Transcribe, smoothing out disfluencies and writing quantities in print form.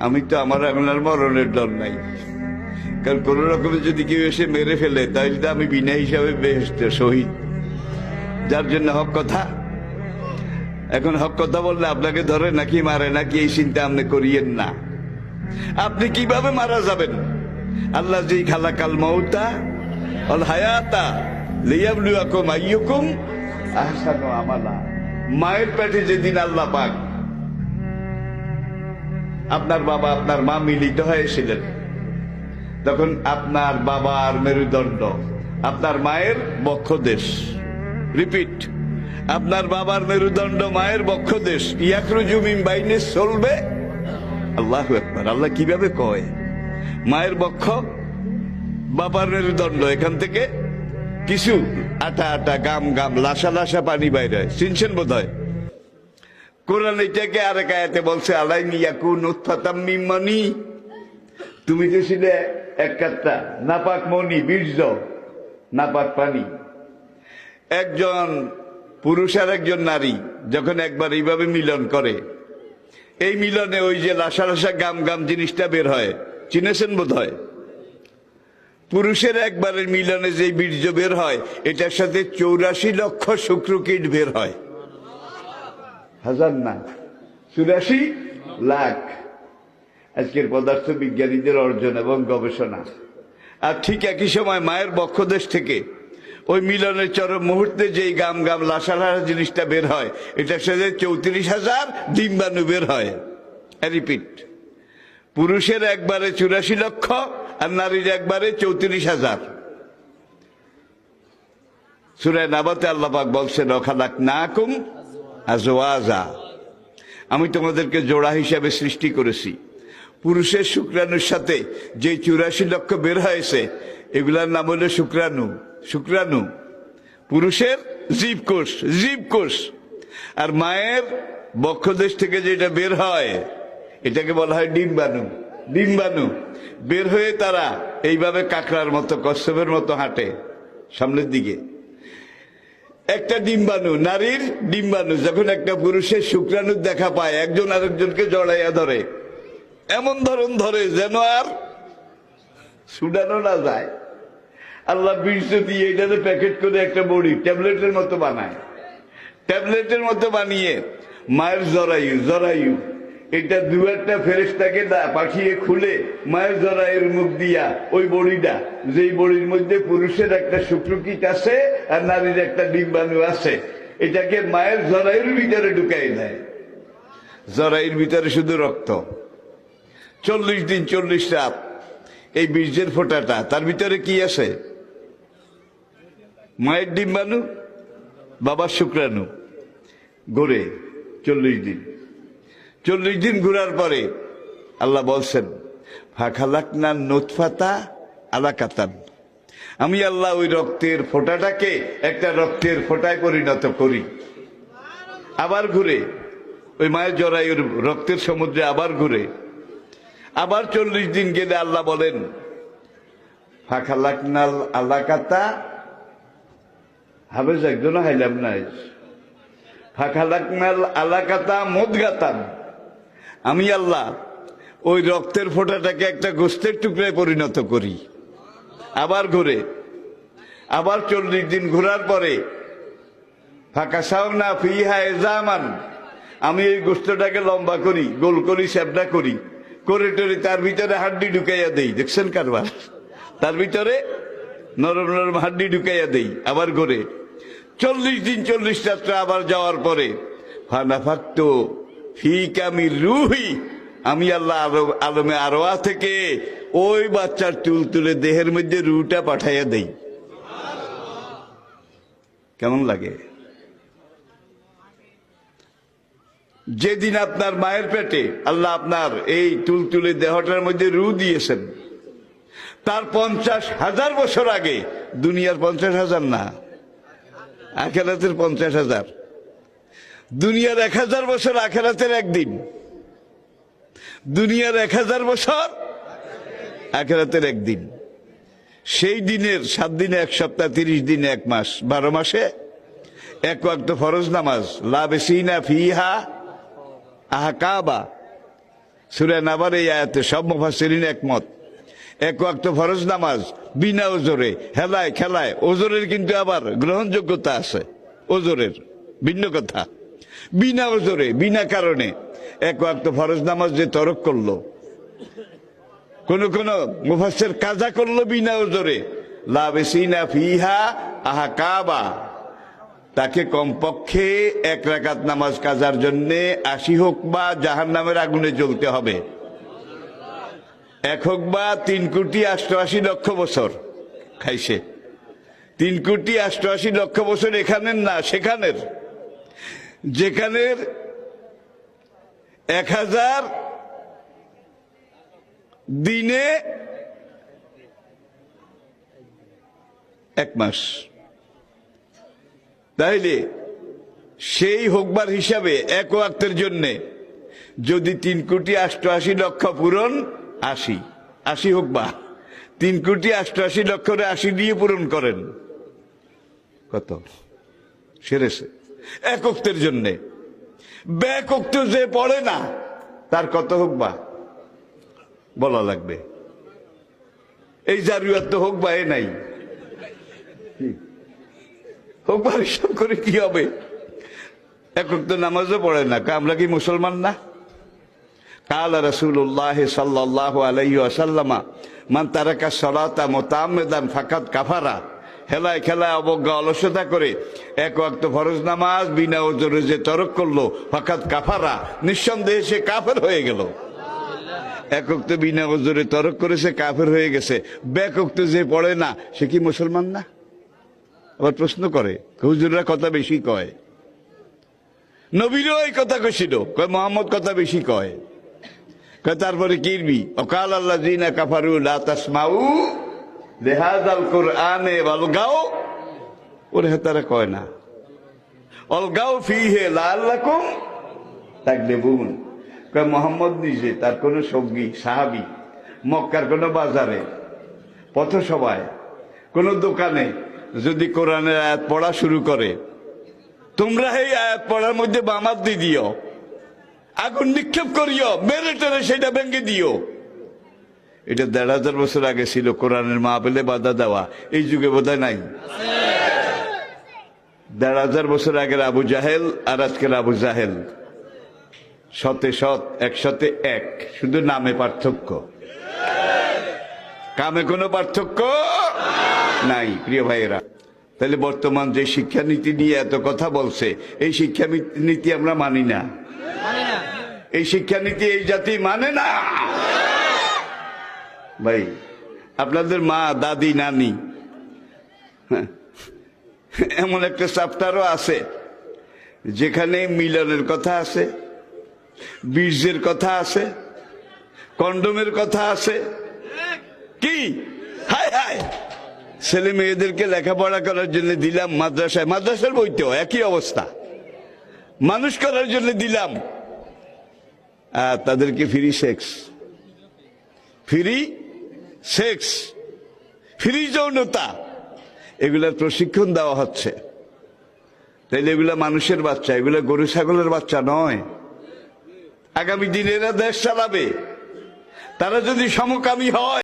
আমি তো আমার এখন আর মরণের ডর নাই, কারণ কোন রকমে যদি কেউ এসে মেরে ফেলে তাহলে তো আমি বিনা হিসাবে বেহেশতে শহীদ। যার জন্য হক কথা। এখন হক কথা বললে আপনাকে ধরে নাকি মারে নাকি এই চিন্তা আপনি করিয়েন না। আপনি কিভাবে মারা যাবেন? আল্লাহ যেই খালাকাল মাউতা ওয়াল হায়াতা লিয়াবলুয়াকুম আইয়ুকুম আহসানু আমালা। মায়ের পেটে যেদিন আল্লাহ পাক আপনার বাবা আপনার মা মিলিত হয়েছিলেন, তখন আপনার বাবার মেরুদণ্ড আপনার মায়ের বক্ষদেশ। রিপিট, আপনার বাবার মেরুদণ্ড মায়ের বক্ষদেশ। ইয়াখরুজু মিন বাইনি চলবে। আল্লাহু আকবার। আল্লাহ কিভাবে কয়? মায়ের বক্ষ, বাবার মেরুদণ্ড, এখান থেকে কিছু আটা আটা গাম গাম লাসা লাসা পানি বাইরে হয়। চিনছেন বোধ হয়। কোরআন এটাকে আরেক আয়াতে বলছে আলাইনি ইয়াকুন নুতফাতাম মিন মানি। তুমি যে ছিলে এক কাট্টা নাপাক মনি, বীর্য, নাপাক পানি। একজন পুরুষ আর একজন নারী যখন একবার এইভাবে মিলন করে, এই মিলনে ওই যে লাসা লাসা গাম গাম জিনিসটা বের হয়, চিনেছেন বোধ হয়। পুরুষের একবারের মিলনে যে বীর্য বের হয়, এটার সাথে 84 লক্ষ শুক্রকীট বের হয়। হাজার না, 84 লাখ। আজকের পদার্থ বিজ্ঞানীদের অর্জন এবং গবেষণা। আর ঠিক একই সময় মায়ের বক্ষদেশ থেকে ওই মিলনের চরম মুহূর্তে যেই গাম গাম লাসা লাসা জিনিসটা বের হয়, এটার সাথে 34,000 ডিম্বাণু বের হয়। রিপিট, পুরুষের একবারে 84 লক্ষ আর নারীর একবারে 34,000। সূরা নাবাতে আল্লাহ পাক বলছেন ওয়াখালাকনাকুম আজওয়াজা। আমি তোমাদেরকে জোড়া হিসাবে সৃষ্টি করেছি। পুরুষের শুক্রাণুর সাথে যে 84 লক্ষ বের হয়েছে, এগুলার নাম হলো শুক্রাণু। শুক্রাণু পুরুষের জীবকোষ, জীবকোষ। আর মায়ের বক্ষদেশ থেকে যেটা বের হয়, এটাকে বলা হয় ডিম্বাণু। ডিম্বাণু বের হয়ে তারা এইভাবে কাকড়ার মতো, কচ্ছপের মতো হাঁটে সামনের দিকে। একটা ডিম্বাণু, নারীর ডিম্বাণু যখন একটা পুরুষের শুক্রাণুর দেখা পায়, একজন আরেকজনকে জড়াইয়া ধরে, এমন ধরন ধরে যেন আর ছুটানো না যায়। আল্লাহ বীর্য দিয়ে এটাতে প্যাকেট করে একটা বড়ি ট্যাবলেটের মতো বানায়। ট্যাবলেটের মতো বানিয়ে মায়ের জরায়ু, জরায়ু এটা দু একটা ফেরেশতাকে পাঠিয়ে খুলে মায়ের জরায়ুর মুখ দিয়া ওই বড়িটা, যেই বড়ির মধ্যে পুরুষের একটা শুক্রকীট আছে আর নারীর একটা ডিম্বাণু আছে, এটাকে মায়ের জরায়ুর ভিতরে ঢুকাই দেয়। জরায়ুর ভিতরে শুধু রক্ত। 40 দিন 40 রাত এই বীর্যের ফোঁটাটা, তার ভিতরে কি আছে? মায়ের ডিম্বাণু, বাবার শুক্রাণু। ঘুরে 40 দিন। 40 দিন ঘুরার পরে আল্লাহ বলছেন ফাখালাকনা নুতফাতা আলাকাতান। আমি আল্লাহ ওই রক্তের ফোঁটাটাকে একটা রক্তের ফোঁটায় পরিণত করি। আবার ঘুরে ওই মায়ের জরায়ুর রক্তের সমুদ্রে আবার ঘুরে। আবার 40 দিন গেলে আল্লাহ বলেন ফাখালাকনাল আলাকাতা, হাবেজ একজন হাইলাম নাই, ফাখালাকনাল আলাকাতা মুদগাতান। আমি আল্লাহ ওই রক্তের ফোঁটাটাকে একটা গোস্তের টুকরায় পরিণত করি। আবার ঘুরে, আবার 40 দিন ঘোরার পরে ফাকাসাওনা ফিহা ইজামান, আমি এই গোস্তটাকে লম্বা করি, গোল করি, চ্যাপটা করি, করে টরে তার ভিতরে হাড্ডি ঢুকাইয়া দেই। দেখছেন কারবার? তার ভিতরে নরম নরম হাড্ডি ঢুকাইয়া দেই। আবার ঘুরে 40 দিন 40 রাত্রে আবার যাওয়ার পরে ফানাফাক্তু ফিকা মির রূহি, আমি আল্লাহ আলমে আরওয়াহ থেকে ওই বাচ্চার চুল তুলে দেহের মধ্যে রুহটা পাঠাইয়া দেই। কেমন লাগে? যেদিন আপনার মায়ের পেটে আল্লাহ আপনার এই তুলতুলে দেহটার মধ্যে রূহ দিয়েছেন, তার 50,000 বছর আগে, দুনিয়ার 50,000 না, আখিরাতের 50,000। দুনিয়ার 1000 বছর, আখিরাতের একদিন। দুনিয়ার 1000 বছর, আখিরাতের একদিন। সেই দিনের 7 দিনে 1 সপ্তাহ, 30 দিনে 1 মাস, 12 মাসে 1 ওয়াক্ত ফরজ নামাজ, লাবিসিনা ফিহা আহকাবা, সূরা নাবার এই আয়াতে সব মুফাসসিরিন একমত। এক ওয়াক্ত ফরজ নামাজ বিনা ওজরে, হেলায় খেলায়, ওজরের কিন্তু আবার গ্রহণযোগ্যতা আছে, ওজরের ভিন্ন কথা। বিনা ওজরে, বিনা কারণে এক ওয়াক্ত ফরজ নামাজ যে তরক করলো, কোন কোন মুফাসসির কাজা করলো বিনা ওজরে, লাবিসিনা ফিহা আহকাবা, তাকে কমপক্ষে 1 রাকাত নামাজ কাজার জন্য 80 হোক বা জাহান্নামের আগুনে জ্বলতে হবে। 1 হোক বা 3,88,00,000 বছর খাইছে। 3,88,00,000 বছর এখানের না, সেখানের, যেখানের 1000 দিনে 1 মাস। তাইলে সেই হোকবার হিসাবে 1 ওয়াক্তের জন্য যদি 3,88,00,000 পূরণ 80 হোকবা, 3,88,00,000 80 দিয়ে পূরণ করেন, কত সেরেছে 1 ওয়াক্তের জন্য। ব্যাক ওয়াক্ত যে পড়ে না তার কত হোকবা বলা লাগবে। এই জারুয়াত তো হোকবা এ নাই, হোকবার হিসাব করে কি হবে? 1 ওয়াক্ত নামাজও পড়ে না, আমরা কি মুসলমান না? কালা রাসূলুল্লাহ সাল্লাল্লাহু আলাইহি ওয়াসাল্লাম মান তারাকা সালাতা মুতাআম্মিদান ফাকাদ কাফারা, হেলায় খেলায় অবজ্ঞা অলসতা করে 1 ওয়াক্ত ফরজ নামাজ বিনা ওজরে যে তরক করলো, ফাকাদ কাফারা, নিঃসন্দেহে সে কাফের হয়ে গেল। 1 ওয়াক্ত বিনা ওজরে তরক করেছে, কাফের হয়ে গেছে। ব্যাক ওয়াক্ত যে পড়ে না সে কি মুসলমান না? আবার প্রশ্ন করে, হুজুররা কথা বেশি কয়, নবীরও এই কথা কইছিল, কয় মুহাম্মদ কথা বেশি কয়। তারপরে কিরবি অকাল আল্লাযিনা কাফারু লা তাসমাউ লিহাযাল কুরআনে ওয়ালগাও, ওরে তারা কয় না, অলগাও ফিহি লাআল্লাকুম তাগলিবুন। কয় মুহাম্মদ নিজে, তার কোন সঙ্গী সাহাবী মক্কার কোন বাজারে, পথসভায়, কোন দোকানে যদি কোরআনের আয়াত পড়া শুরু করে, তোমরা এই আয়াত পড়ার মধ্যে বামাত দিয়ে দিও, আগুন নিক্ষেপ করিও, মেরে টেরে সেটা ভেঙে দিও। এটা 1,500 বছর আগে ছিল কোরআনের মাহফিলে বাধা দেওয়া, এই যুগে বোধহয় নাই। 1,500 বছর আগের আবু জাহেল আর আজকের আবু জাহেল 100 100 1, শুধু নামে পার্থক্য, কামে কোনো পার্থক্য নাই। প্রিয় ভাইয়েরা, তাহলে বর্তমান যে শিক্ষানীতি নিয়ে এত কথা বলছে, এই শিক্ষানীতি আমরা মানি না, এই শিক্ষানীতি এই জাতি মানে না। ভাই, আপনাদের মা, দাদি, নানি, এমন একটা চ্যাপ্টারও আছে যেখানে মিলনের কথা আছে, বীর্যের কথা আছে, কন্ডোমের কথা আছে। কি হায় হায়, ছেলে মেয়েদেরকে লেখাপড়া করার জন্য দিলাম মাদ্রাসায়, মাদ্রাসার বইতেও একই অবস্থা, মানুষ করার জন্য দিলাম, আর তাদেরকে ফ্রি সেক্স, ফ্রি যৌনতা, এগুলার প্রশিক্ষণ দেওয়া হচ্ছে। তাইলে এগুলা মানুষের বাচ্চা, এগুলা গরু ছাগলের বাচ্চা নয়। আগামী দিনে এরা দেশ চালাবে, তারা যদি সমকামী হয়